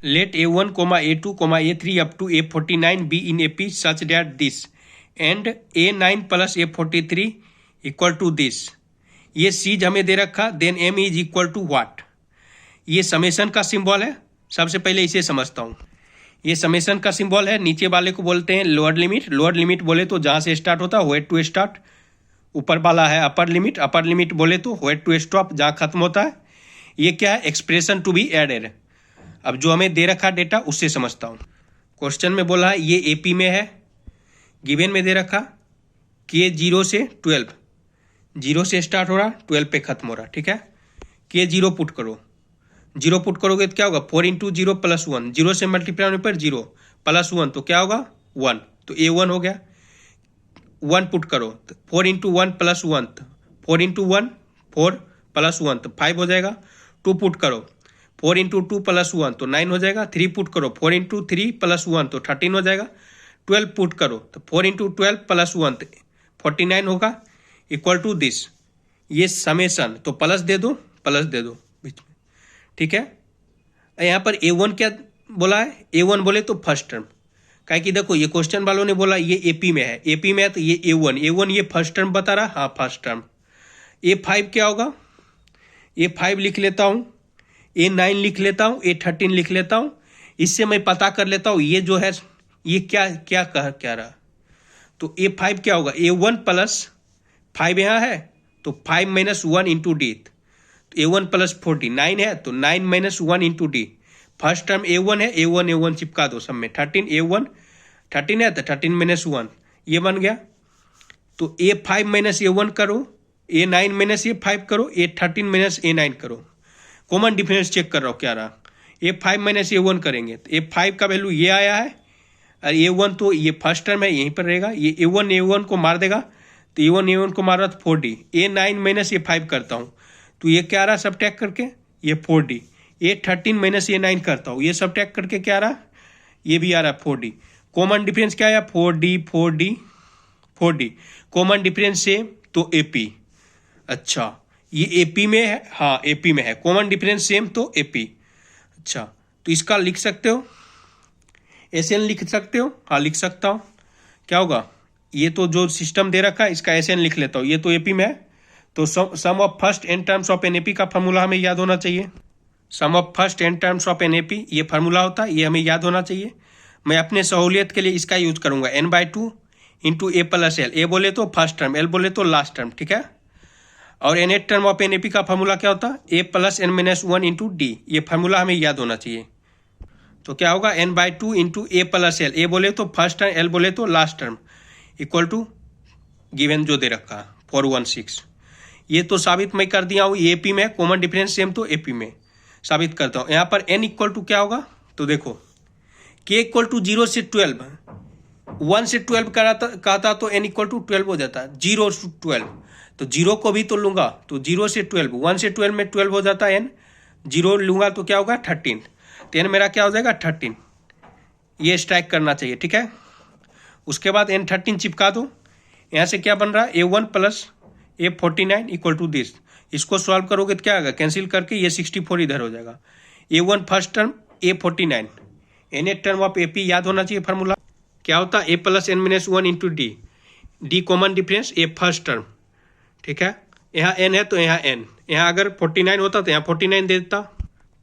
Let A1, A2, A3 up to A49 be in AP such that this and A9 plus A43 equal to this. ये सीज हमें दे रखा, then M is equal to what. ये summation का symbol है। सबसे पहले इसे समझता हूँ। ये समेशन का सिंबल है। नीचे वाले को बोलते हैं लोअर लिमिट। लोअर लिमिट बोले तो जहाँ से स्टार्ट होता है वेयर टू स्टार्ट। ऊपर वाला है अपर लिमिट। अपर लिमिट बोले तो वेयर टू स्टॉप, जहाँ खत्म होता है। ये क्या है? Expression to be added. अब जो हमें दे रखा डेटा उससे समझता हूँ। क्वेश्चन में बोला है ये एपी में है, गिवन में दे रखा के 0 से 12, 0 से स्टार्ट हो रहा 12 पे खत्म हो रहा, ठीक है। के 0 पुट करो, 0 पुट करोगे तो क्या होगा? 4 इंटू 0 प्लस 1, 0 से मल्टीप्लाई होने पर 0 प्लस 1 तो क्या होगा? 1, तो A1 हो गया। 1 पुट करो तो 4 इंटू 1 प्लस 1, 4 इंटू 1 4 प्लस 1 तो 5 हो जाएगा। 2 पुट करो 4 इंटू 2 प्लस 1 तो 9 हो जाएगा। 3 पुट करो 4 इंटू 3 प्लस 1 तो 13 हो जाएगा। 12 पुट करो तो 4 इंटू 12 प्लस 1 तो 49 होगा, इक्वल टू दिस। ये समेशन तो प्लस दे दो बीच में, ठीक है। यहाँ पर A1 क्या बोला है? A1 बोले तो फर्स्ट टर्म। क्या कि देखो ये क्वेश्चन वालों ने बोला ये एपी में है, एपी में है तो ये A1 ये फर्स्ट टर्म बता रहा, हाँ फर्स्ट टर्म। A5 क्या होगा? A5 लिख लेता हूँ, A9 लिख लेता हूँ, A13 लिख लेता हूँ। इससे मैं पता कर लेता हूँ ये जो है ये क्या रहा। तो A5 क्या होगा? A1 प्लस 5 यहाँ है तो 5 माइनस 1 इंटू डी। तो A1 प्लस 49 है तो 9 minus 1 into D. First term A1 है, A1 चिपका दो सब में। 13 A1 13 है तो 13 माइनस 1 ये बन गया। तो A5 माइनस A1 करो, A9 माइनस A5 करो, A13 माइनस A9 करो। कॉमन डिफरेंस चेक कर रहा हूँ क्या रहा। A5 माइनस A1 करेंगे तो A5 का वैल्यू ये आया है और A1 तो ये फर्स्ट टर्म है यहीं पर रहेगा। ये A1 को मार देगा तो A1 को मार रहा तो 4D। A9 माइनस A5 करता हूँ तो ये क्या आ रहा सबट्रैक्ट करके? ये 4D। A13 माइनस A9 करता हूँ, ये सबट्रैक्ट करके क्या आ रहा? ये भी आ रहा 4D। कॉमन डिफरेंस क्या आया? 4D। कॉमन डिफरेंस सेम तो AP। अच्छा ये AP में है, हाँ AP में है। कॉमन डिफरेंस सेम तो AP। अच्छा तो इसका लिख सकते हो, SN लिख सकते हो? हाँ लिख सकता हूँ। क्या होगा? ये तो जो सिस्टम दे रखा है इसका SN लिख लेता हूँ। ये तो AP में है तो sum of first n terms of N AP का फार्मूला हमें याद होना चाहिए। Sum of first n terms of N AP ये फार्मूला होता है, ये हमें याद होना चाहिए। मैं अपने सहूलियत के लिए इसका यूज करूंगा n/2 into A plus L। A बोले तो फर्स्ट टर्म, L बोले तो लास्ट टर्म, ठीक है। और nth term of N AP का फार्मूला क्या होता है? A plus n minus 1 into D. ये फार्मूला हमें याद होना चाहिए। तो क्या होगा? n/2 into A plus L। A बोले तो फर्स्ट टर्म, L बोले तो last term, equal to given जो दे रखा 416। ये तो साबित मैं कर दिया हूँ, ये AP में कॉमन डिफरेंस सेम तो AP में साबित करता हूँ। यहाँ पर n इक्वल टू क्या होगा? तो देखो k इक्वल टू 0 से 12, 1 से 12 कहता तो n इक्वल टू 12 हो जाता। 0 से 12 तो 0 को भी तो लूंगा तो 0 से 12, 1 से 12 में 12 हो जाता n। 0 लूंगा तो क्या होगा? 13। तो n मेरा क्या हो जाएगा? 13। ये स्ट्राइक करना चाहिए, ठीक है। उसके बाद n13 चिपका दो। यहाँ से क्या बन रहा है? A1 plus A49 equal to this. इसको सॉल्व करोगे तो क्या आएगा? कैंसिल करके ये 64 इधर हो जाएगा। A1 first term, A49 nth term of AP याद होना चाहिए फार्मूला। क्या होता है? A plus n minus 1 into D. D common difference, A first term, ठीक है। यहाँ n है तो यहाँ n, यहाँ अगर 49 होता तो यहाँ 49 दे देता।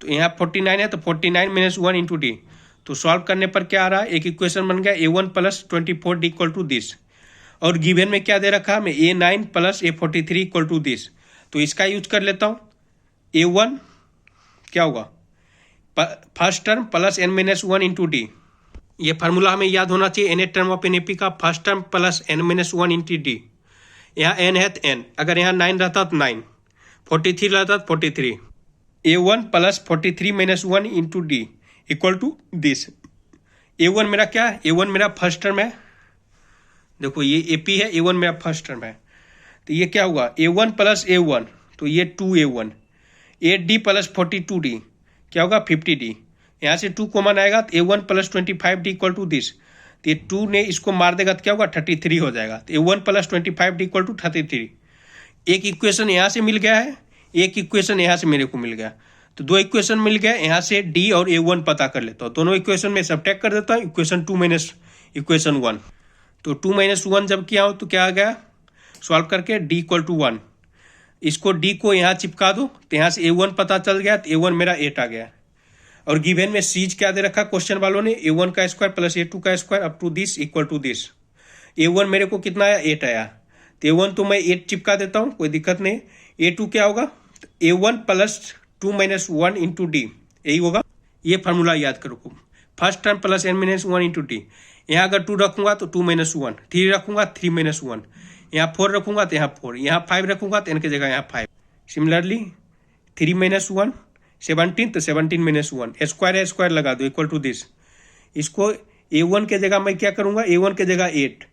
तो यहाँ 49 है तो 49 माइनस 1 इंटू डी। तो सॉल्व करने पर क्या आ रहा है? एक इक्वेशन बन गया A1 plus 24D equal to this. और गिवन में क्या दे रखा है? मैं A9 plus A43 equal to this. तो इसका यूज कर लेता हूँ। A1 क्या होगा? First term plus n minus 1 into D. ये फार्मूला हमें याद होना चाहिए। nth term of N AP का first term plus n minus 1 into D. यहाँ n है तो n, अगर यहाँ 9 रहता तो 9, 43 रहता तो 43। A1 plus 43 minus 1 into D equal to this. A1 मेरा क्या है? A1 मेरा फर्स्ट टर्म है। देखो ये AP है, A1 मेरा फर्स्ट टर्म है। तो ये क्या हुआ? A1 प्लस A1 तो ये 2A1। 8D प्लस 42D क्या होगा? 50D। यहाँ से 2 कॉमन आएगा तो A1 plus 25D equal to this. तो ये 2 ने इसको मार देगा तो क्या होगा? 33 हो जाएगा। तो A1 plus 25D equal to 33। एक इक्वेशन यहाँ से मिल गया है, एक इक्वेशन यहाँ से मेरे को मिल गया। तो दो इक्वेशन मिल गए, यहाँ से डी और A1 पता कर लेता हूँ। दोनों इक्वेशन में सब्ट्रैक्ट कर देता हूँ, इक्वेशन 2 माइनस इक्वेशन 1। तो 2 माइनस 1 जब किया हो तो क्या आ गया, सॉल्व करके डी इक्वल टू 1। इसको डी को यहाँ चिपका दो तो यहाँ से A1 पता चल गया, तो A1 मेरा 8 आ गया। और गिवन में सीज क्या दे रखा क्वेश्चन वालों ने, A1 का स्क्वायर प्लस A2 का square up to this equal to this. A1 मेरे को कितना आया, 8 आया। तो A1 तो मैं 8 चिपका देता हूँ, कोई दिक्कत नहीं। A2 क्या होगा, A1 plus 2 minus 1 into D, यही होगा। ये फार्मूला याद करो, first term plus n minus 1 into D. यहाँ अगर 2 रखूंगा तो 2 माइनस 1, 3 रखूंगा 3 माइनस 1, यहाँ 4 रखूंगा तो यहाँ 4, यहाँ 5 रखूंगा तो n की जगह यहाँ 5। सिमिलरली 3 माइनस 1 17, तो 17 माइनस 1 स्क्वायर है, स्क्वायर लगा दो इक्वल टू दिस। इसको A1 के जगह मैं क्या करूंगा, A1 के जगह 8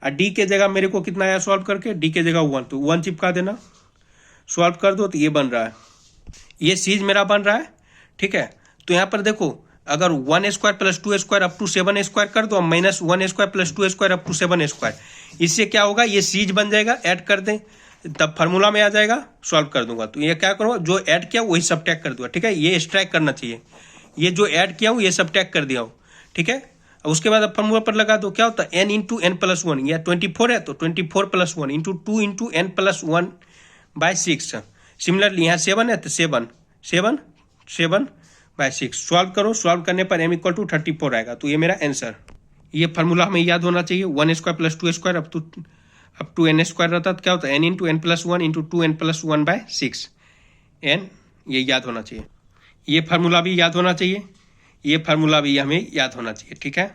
और डी के जगह मेरे को कितना आया सॉल्व करके, डी के जगह 1, तो 1 चिपका देना, सॉल्व कर दो तो ये बन रहा है, ये सीज मेरा बन रहा है। ठीक है, तो यहाँ पर देखो अगर 1 square plus 2 square up to 7 square कर दो, minus 1 square plus 2 square up to 7 square, इससे क्या होगा, ये सीज बन जाएगा। ऐड कर दें तब फार्मूला में आ जाएगा, सॉल्व कर दूंगा। तो ये क्या करूँगा, जो ऐड किया वही सब्ट्रैक्ट कर दूंगा। ठीक है, ये स्ट्रैक करना चाहिए, ये जो ऐड किया हूँ ये सब्ट्रैक्ट कर दिया हूँ। ठीक है, अब उसके बाद अब फार्मूला पर लगा दो, क्या होता है n इंटू एन प्लस 1, या 24 है तो 24 plus 1 into 2 into n plus 1 by 6। Similarly यहाँ 7 है तो 7 बाय 6, सॉल्व करो, सॉल्व करने पर m इक्वल टू 34 आएगा। तो ये मेरा आंसर। ये फार्मूला हमें याद होना चाहिए, 1 square plus 2 square up to n square रहता तो क्या होता है n into n plus 1 into 2n plus 1 by 6 n, ये याद होना चाहिए। ये फार्मूला भी याद होना चाहिए, ये फार्मूला भी हमें याद होना चाहिए। ठीक है।